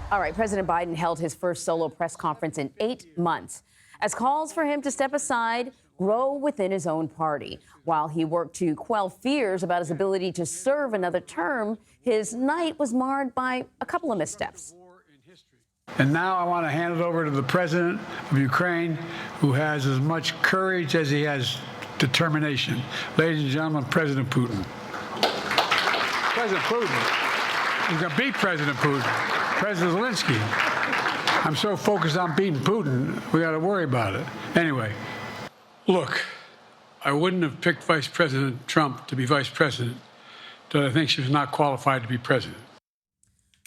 All right, President Biden held his first solo press conference in 8 months as calls for him to step aside grow within his own party. While he worked to quell fears about his ability to serve another term, his night was marred by a couple of missteps. And now I want to hand it over to the president of Ukraine, who has as much courage as he has determination. Ladies and gentlemen, President Putin. President Putin. He's going to beat President Putin. President Zelensky. I'm so focused on beating Putin, we got to worry about it. Anyway, look, I wouldn't have picked Vice President Trump to be vice president, but I think she was not qualified to be president.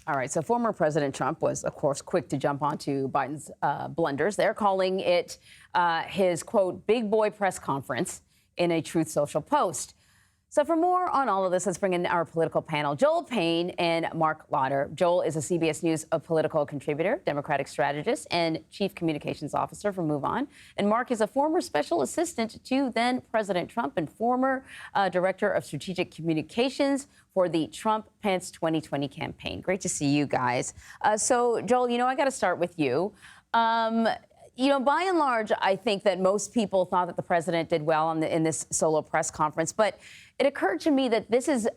All right, so former President Trump was, of course, quick to jump onto Biden's blunders. They're calling it his, quote, big boy press conference in a Truth Social post. So for more on all of this, let's bring in our political panel, Joel Payne and Marc Lotter. Joel is a CBS News political contributor, Democratic strategist, and chief communications officer for Move On. And Marc is a former special assistant to then President Trump and former director of strategic communications for the Trump-Pence 2020 campaign. Great to see you guys. So, Joel, I got to start with you. By and large, I think that most people thought that the president did well in this solo press conference. But it occurred to me that this is,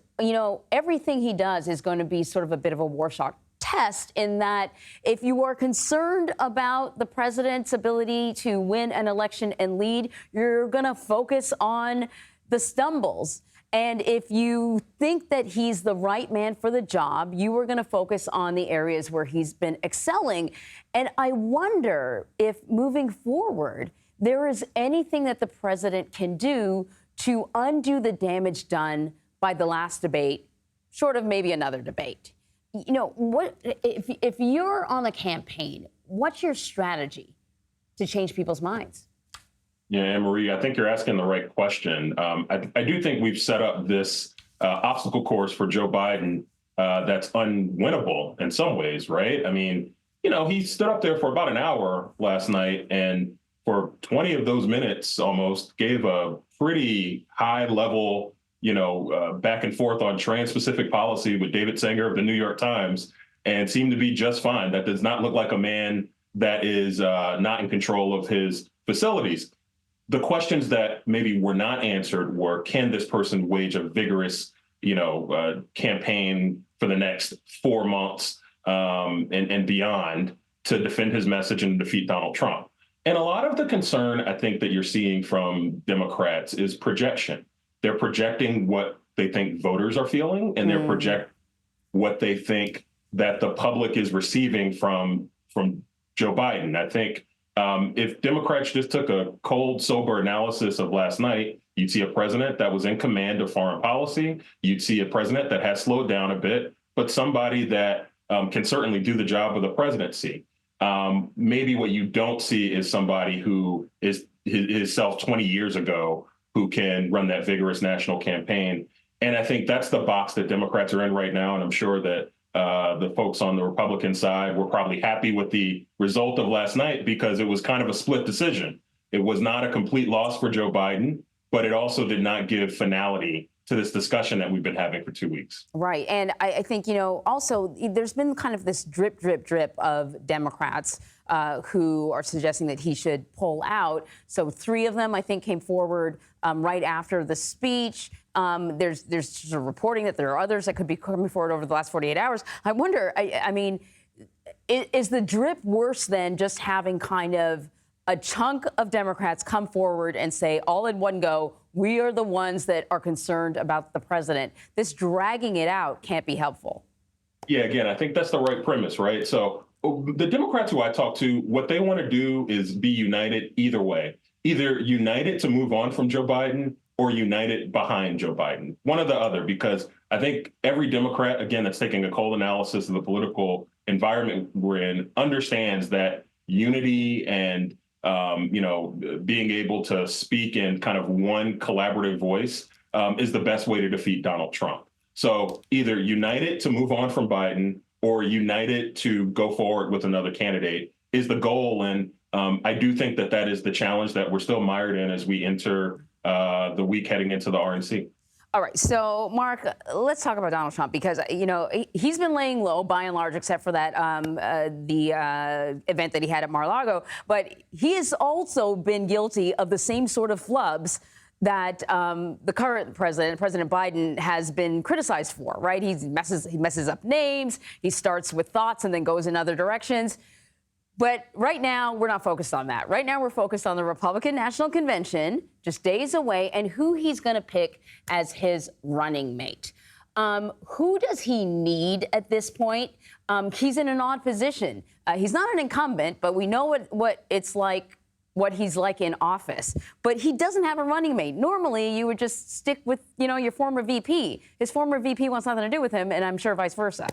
everything he does is going to be sort of a bit of a Warsaw test in that if you are concerned about the president's ability to win an election and lead, you're going to focus on the stumbles. And if you think that he's the right man for the job, you are going to focus on the areas where he's been excelling. And I wonder if moving forward, there is anything that the president can do to undo the damage done by the last debate, short of maybe another debate. What if you're on the campaign, what's your strategy to change people's minds? Yeah, Anne-Marie, I think you're asking the right question. I do think we've set up this obstacle course for Joe Biden that's unwinnable in some ways, right? I mean, he stood up there for about an hour last night and for 20 of those minutes almost gave a pretty high level, back and forth on trans-specific policy with David Sanger of the New York Times and seemed to be just fine. That does not look like a man that is not in control of his facilities. The questions that maybe were not answered were, can this person wage a vigorous, campaign for the next 4 months and beyond to defend his message and defeat Donald Trump? And a lot of the concern, I think, that you're seeing from Democrats is projection. They're projecting what they think voters are feeling, and they're project what they think that the public is receiving from Joe Biden. I think if Democrats just took a cold, sober analysis of last night, you'd see a president that was in command of foreign policy. You'd see a president that has slowed down a bit, but somebody that can certainly do the job of the presidency. Maybe what you don't see is somebody who is his self 20 years ago who can run that vigorous national campaign. And I think that's the box that Democrats are in right now. And I'm sure that the folks on the Republican side were probably happy with the result of last night because it was kind of a split decision. It was not a complete loss for Joe Biden, but it also did not give finality to this discussion that we've been having for 2 weeks. Right. And I think, also there's been kind of this drip, drip, drip of Democrats who are suggesting that he should pull out. So 3 of them, I think, came forward right after the speech. There's sort of reporting that there are others that could be coming forward over the last 48 hours. I wonder, I mean, is the drip worse than just having kind of a chunk of Democrats come forward and say all in one go, we are the ones that are concerned about the president? This dragging it out can't be helpful. Yeah, again, I think that's the right premise, right? So the Democrats who I talk to, what they want to do is be united either way, either united to move on from Joe Biden or united behind Joe Biden, one or the other, because I think every Democrat, again, that's taking a cold analysis of the political environment we're in, understands that unity and being able to speak in kind of one collaborative voice is the best way to defeat Donald Trump. So either united to move on from Biden or united to go forward with another candidate is the goal. And I do think that is the challenge that we're still mired in as we enter the week heading into the RNC. All right, so Mark, let's talk about Donald Trump because he's been laying low by and large, except for that the event that he had at Mar-a-Lago. But he has also been guilty of the same sort of flubs that the current president, President Biden, has been criticized for. Right? He messes up names. He starts with thoughts and then goes in other directions. But right now, we're not focused on that. Right now, we're focused on the Republican National Convention, just days away, and who he's going to pick as his running mate. Who does he need at this point? He's in an odd position. He's not an incumbent, but we know what it's like, what he's like in office. But he doesn't have a running mate. Normally, you would just stick with, your former VP. His former VP wants nothing to do with him, and I'm sure vice versa.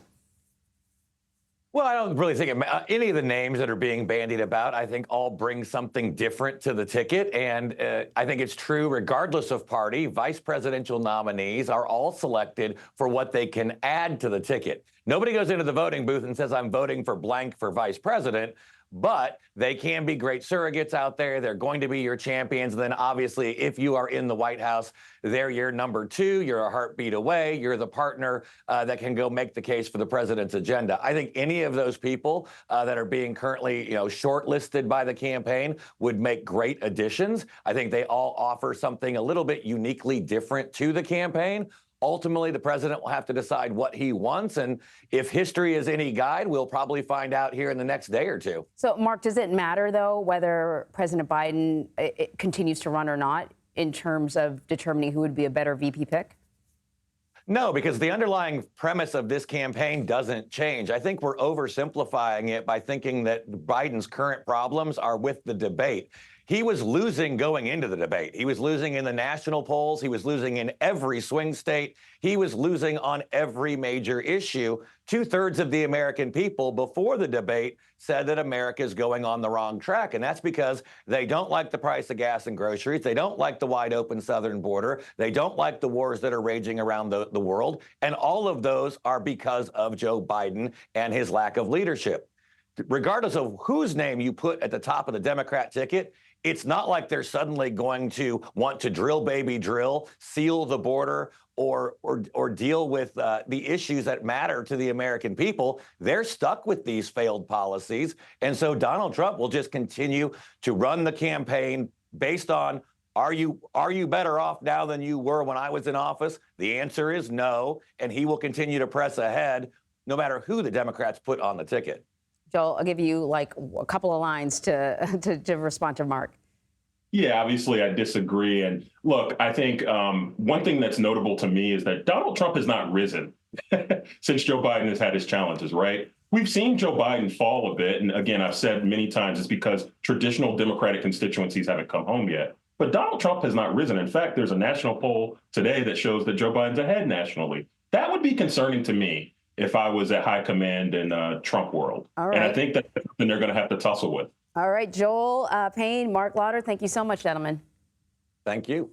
Well, I don't really think any of the names that are being bandied about, I think all bring something different to the ticket. And I think it's true, regardless of party, vice presidential nominees are all selected for what they can add to the ticket. Nobody goes into the voting booth and says, I'm voting for blank for vice president. But they can be great surrogates out there. They're going to be your champions. And then obviously, if you are in the White House, they're your number two. You're a heartbeat away. You're the partner that can go make the case for the president's agenda. I think any of those people that are being currently, shortlisted by the campaign would make great additions. I think they all offer something a little bit uniquely different to the campaign. Ultimately, the president will have to decide what he wants. And if history is any guide, we'll probably find out here in the next day or two. So, Mark, does it matter, though, whether President Biden continues to run or not in terms of determining who would be a better VP pick? No, because the underlying premise of this campaign doesn't change. I think we're oversimplifying it by thinking that Biden's current problems are with the debate. He was losing going into the debate. He was losing in the national polls. He was losing in every swing state. He was losing on every major issue. 2/3 of the American people before the debate said that America is going on the wrong track. And that's because they don't like the price of gas and groceries. They don't like the wide open southern border. They don't like the wars that are raging around the world. And all of those are because of Joe Biden and his lack of leadership. Regardless of whose name you put at the top of the Democrat ticket, it's not like they're suddenly going to want to drill, baby, drill, seal the border, or deal with the issues that matter to the American people. They're stuck with these failed policies. And so Donald Trump will just continue to run the campaign based on, are you better off now than you were when I was in office? The answer is no. And he will continue to press ahead no matter who the Democrats put on the ticket. Joel, I'll give you like a couple of lines to respond to Mark. Yeah, obviously, I disagree. And look, I think one thing that's notable to me is that Donald Trump has not risen since Joe Biden has had his challenges, right? We've seen Joe Biden fall a bit. And again, I've said many times it's because traditional Democratic constituencies haven't come home yet. But Donald Trump has not risen. In fact, there's a national poll today that shows that Joe Biden's ahead nationally. That would be concerning to me if I was at high command in Trump world. Right. And I think that's something they're going to have to tussle with. All right, Joel Payne, Marc Lotter, thank you so much, gentlemen. Thank you.